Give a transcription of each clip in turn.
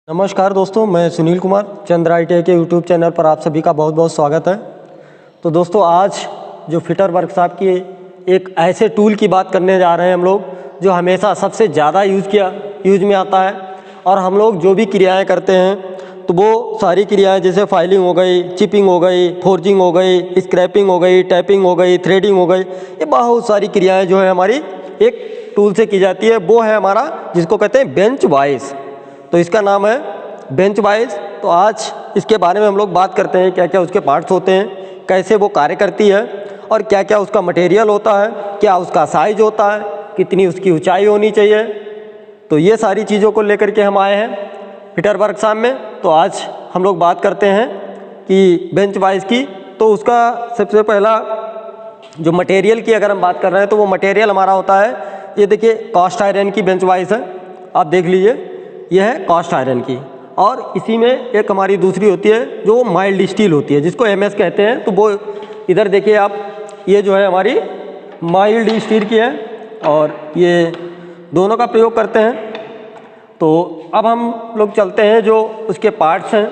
नमस्कार दोस्तों, मैं सुनील कुमार चंद्र ITI के यूट्यूब चैनल पर आप सभी का बहुत बहुत स्वागत है। तो दोस्तों, आज जो फिटर वर्कशॉप की एक ऐसे टूल की बात करने जा रहे हैं हम लोग, जो हमेशा सबसे ज़्यादा यूज में आता है। और हम लोग जो भी क्रियाएं करते हैं तो वो सारी क्रियाएं, जैसे फाइलिंग हो गई, चिपिंग हो गई, फोर्जिंग हो गई, स्क्रैपिंग हो गई, टैपिंग हो गई, थ्रेडिंग हो गई, ये बहुत सारी क्रियाएँ जो है हमारी एक टूल से की जाती है। वो है हमारा, जिसको कहते हैं बेंच वाइज। तो इसका नाम है बेंच वाइज। तो आज इसके बारे में हम लोग बात करते हैं, क्या क्या उसके पार्ट्स होते हैं, कैसे वो कार्य करती है, और क्या क्या उसका मटेरियल होता है, क्या उसका साइज होता है, कितनी उसकी ऊंचाई होनी चाहिए। तो ये सारी चीज़ों को लेकर के हम आए हैं फिटर वर्कशॉप में। तो आज हम लोग बात करते हैं कि बेंच वाइज की। तो उसका सबसे पहला जो मटेरियल की अगर हम बात कर रहे हैं तो वो मटेरियल हमारा होता है, ये देखिए कास्ट आयरन की बेंच वाइज है, आप देख लीजिए, यह है कास्ट आयरन की। और इसी में एक हमारी दूसरी होती है जो माइल्ड स्टील होती है, जिसको MS कहते हैं। तो वो इधर देखिए आप, ये जो है हमारी माइल्ड स्टील की है, और ये दोनों का प्रयोग करते हैं। तो अब हम लोग चलते हैं जो उसके पार्ट्स हैं,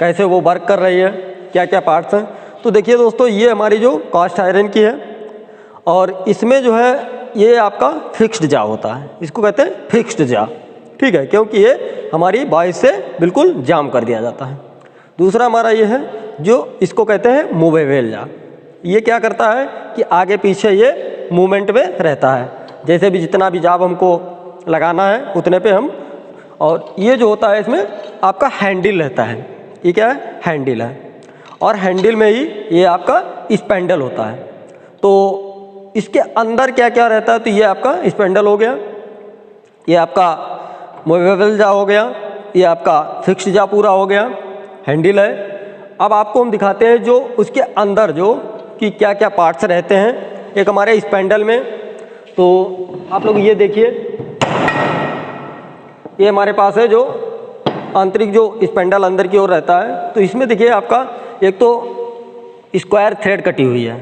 कैसे वो वर्क कर रही है, क्या क्या पार्ट्स हैं। तो देखिए दोस्तों, ये हमारी जो कास्ट आयरन की है, और इसमें जो है ये आपका फिक्स्ड जा होता है, इसको कहते हैं फिक्स्ड जा, ठीक है, क्योंकि ये हमारी बाइस से बिल्कुल जाम कर दिया जाता है। दूसरा हमारा ये है जो इसको कहते हैं मूवेबल जा। ये क्या करता है कि आगे पीछे ये मूवमेंट में रहता है, जैसे भी जितना भी जाब हमको लगाना है उतने पे हम। और ये जो होता है इसमें आपका हैंडल रहता है, ये क्या है, हैंडल है, और हैंडल में ही ये आपका स्पैंडल होता है। तो इसके अंदर क्या क्या रहता है, तो ये आपका स्पैंडल हो गया, ये आपका मूवेबल जा हो गया, ये आपका फिक्स्ड जा पूरा हो गया, हैंडल है। अब आपको हम दिखाते हैं जो उसके अंदर जो कि क्या क्या पार्ट्स रहते हैं। एक हमारे स्पैंडल में, तो आप लोग ये देखिए, ये हमारे पास है जो आंतरिक जो स्पैंडल अंदर की ओर रहता है। तो इसमें देखिए आपका एक तो स्क्वायर थ्रेड कटी हुई है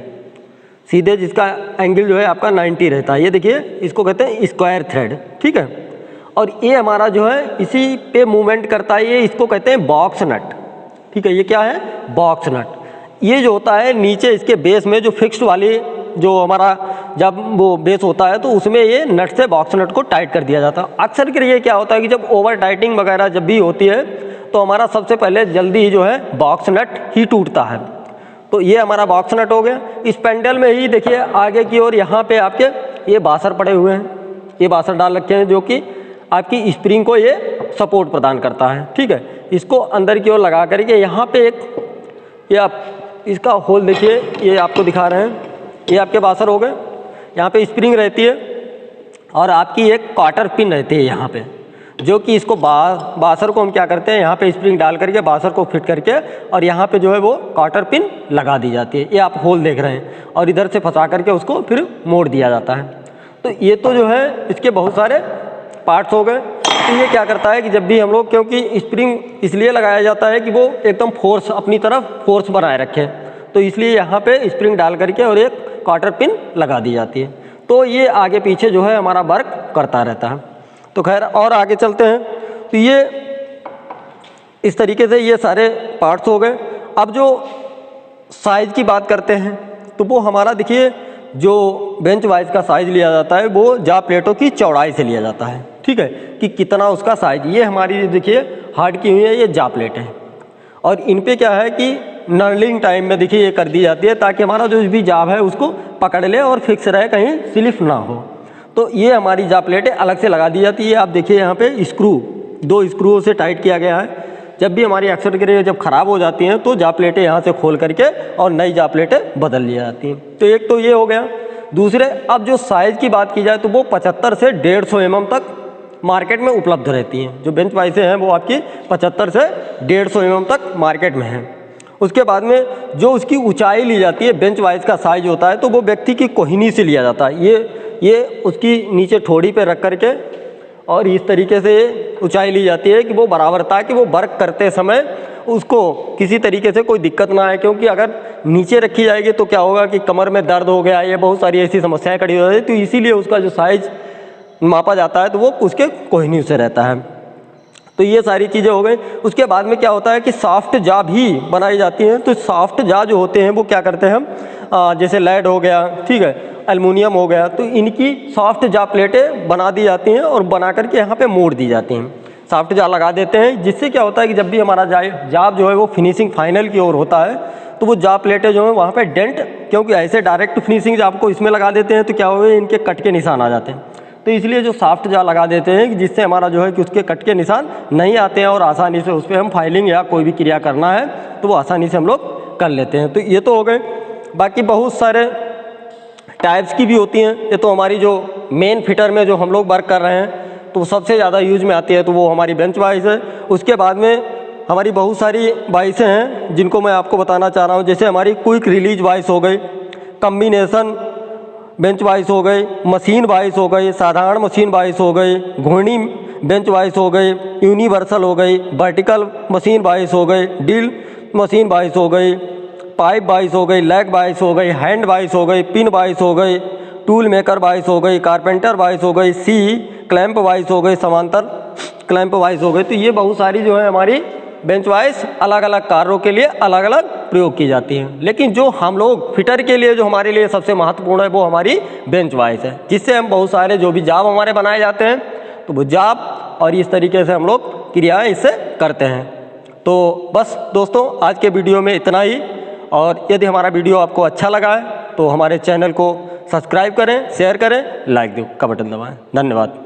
सीधे, जिसका एंगल जो है आपका 90 रहता है। ये देखिए, इसको कहते हैं स्क्वायर थ्रेड, ठीक है। और ये हमारा जो है इसी पे मूवमेंट करता है, ये इसको कहते हैं बॉक्स नट, ठीक है। ये क्या है, बॉक्स नट। ये जो होता है नीचे इसके बेस में जो फिक्स्ड वाली जो हमारा जब वो बेस होता है, तो उसमें ये नट से बॉक्स नट को टाइट कर दिया जाता है। अक्सर के लिए क्या होता है कि जब ओवर टाइटिंग वगैरह जब भी होती है तो हमारा सबसे पहले जल्दी ही जो है बॉक्स नट ही टूटता है। तो ये हमारा बॉक्स नट हो गया। स्पैंडल में ही देखिए आगे की ओर यहाँ पे आपके ये बासर पड़े हुए हैं, ये बासर डाल रखे हैं, जो कि आपकी स्प्रिंग को ये सपोर्ट प्रदान करता है, ठीक है। इसको अंदर की ओर लगा करके यहाँ पे एक, ये आप इसका होल देखिए, ये आपको दिखा रहे हैं, ये आपके बासर हो गए। यहाँ पे स्प्रिंग रहती है, और आपकी एक क्वार्टर पिन रहती है यहाँ पे, जो कि इसको बासर को हम क्या करते हैं, यहाँ पे स्प्रिंग डाल करके बासर को फिट करके, और यहाँ पे जो है वो क्वार्टर पिन लगा दी जाती है। ये आप होल देख रहे हैं, और इधर से फंसा करके उसको फिर मोड़ दिया जाता है। तो ये तो जो है इसके बहुत सारे पार्ट्स हो गए। तो ये क्या करता है कि जब भी हम लोग, क्योंकि स्प्रिंग इसलिए लगाया जाता है कि वो एकदम फोर्स अपनी तरफ फोर्स बनाए रखे, तो इसलिए यहाँ पे स्प्रिंग डाल करके और एक क्वार्टर पिन लगा दी जाती है। तो ये आगे पीछे जो है हमारा वर्क करता रहता है। तो खैर, और आगे चलते हैं। तो ये इस तरीके से ये सारे पार्ट्स हो गए। अब जो साइज़ की बात करते हैं, तो वो हमारा देखिए, जो बेंच वाइज का साइज लिया जाता है वो जा प्लेटों की चौड़ाई से लिया जाता है, ठीक है, कि कितना उसका साइज। ये हमारी देखिए हार्ड की हुई है, ये जा प्लेट है, और इन पे क्या है कि नर्लिंग टाइम में देखिए ये कर दी जाती है, ताकि हमारा जो भी जाब है उसको पकड़ ले और फिक्स रहे, कहीं स्लिप ना हो। तो ये हमारी जा प्लेटें अलग से लगा दी जाती है। आप देखिए यहाँ पे स्क्रू, 2 स्क्रूओं से टाइट किया गया है। जब भी हमारी एक्सेट गियर जब ख़राब हो जाती हैं तो जा प्लेटें यहाँ से खोल करके और नई जा प्लेटें बदल ली जाती हैं। तो एक तो ये हो गया। दूसरे, अब जो साइज़ की बात की जाए तो वो 75 से 150 mm तक मार्केट में उपलब्ध रहती हैं। जो बेंच वाइसें हैं वो आपकी 75 से 150 mm तक मार्केट में हैं। उसके बाद में जो उसकी ऊंचाई ली जाती है, बेंच वाइज का साइज होता है, तो वो व्यक्ति की कोहनी से लिया जाता है। ये उसकी नीचे ठोड़ी पे रख करके और इस तरीके से ऊंचाई ली जाती है कि वो बराबर, ताकि वो वर्क करते समय उसको किसी तरीके से कोई दिक्कत ना आए। क्योंकि अगर नीचे रखी जाएगी तो क्या होगा कि कमर में दर्द हो गया, ये बहुत सारी ऐसी समस्याएं खड़ी हो जाती है। तो इसीलिए उसका जो साइज मापा जाता है तो वो उसके कोहनी से रहता है। तो ये सारी चीज़ें हो गई। उसके बाद में क्या होता है कि सॉफ्ट जा भी बनाई जाती हैं। तो सॉफ्ट जा जो होते हैं वो क्या करते हैं हम, जैसे लेड हो गया, ठीक है, एल्युमिनियम हो गया, तो इनकी सॉफ्ट जा प्लेटें बना दी जाती हैं और बना करके यहाँ पे मोड़ दी जाती हैं, सॉफ्ट जा लगा देते हैं। जिससे क्या होता है कि जब भी हमारा जाब जो है वो फिनिशिंग फाइनल की ओर होता है तो वो जा प्लेटें जो है वहाँ पे डेंट, क्योंकि ऐसे डायरेक्ट फिनिशिंग जाब को इसमें लगा देते हैं तो क्या होगा, इनके कट के निशान आ जाते हैं। तो इसलिए जो सॉफ्ट जा लगा देते हैं कि जिससे हमारा जो है कि उसके कट के निशान नहीं आते हैं और आसानी से उस पर हम फाइलिंग या कोई भी क्रिया करना है तो वो आसानी से हम लोग कर लेते हैं। तो ये तो हो गए। बाकी बहुत सारे टाइप्स की भी होती हैं। ये तो हमारी जो मेन फिटर में जो हम लोग वर्क कर रहे हैं तो सबसे ज़्यादा यूज में आती है तो वो हमारी बेंच वाइस है। उसके बाद में हमारी बहुत सारी वाइसें हैं जिनको मैं आपको बताना चाह रहा हूँ। जैसे हमारी क्विक रिलीज वाइस हो गई, कम्बिनेशन बेंच वाइस हो गई, मशीन वाइस हो गई, साधारण मशीन वाइस हो गई, घूर्णी बेंच वाइस हो गई, यूनिवर्सल हो गई, वर्टिकल मशीन वाइस हो गई, ड्रिल मशीन वाइस हो गई, पाइप वाइस हो गई, लेग वाइस हो गई, हैंड वाइस हो गई, पिन वाइस हो गई, टूल मेकर वाइस हो गई, कारपेंटर वाइस हो गई, सी क्लैंप वाइस हो गई, समांतर क्लैंप वाइस हो गई। तो ये बहुत सारी जो है हमारी बेंच वाइस अलग अलग कार्यों के लिए अलग अलग प्रयोग की जाती हैं। लेकिन जो हम लोग फिटर के लिए जो हमारे लिए सबसे महत्वपूर्ण है वो हमारी बेंच वाइस है, जिससे हम बहुत सारे जो भी जाब हमारे बनाए जाते हैं तो वो जाब और इस तरीके से हम लोग क्रियाएं इससे करते हैं। तो बस दोस्तों आज के वीडियो में इतना ही। और यदि हमारा वीडियो आपको अच्छा लगा है तो हमारे चैनल को सब्सक्राइब करें, शेयर करें, लाइक का बटन दबाएं। धन्यवाद।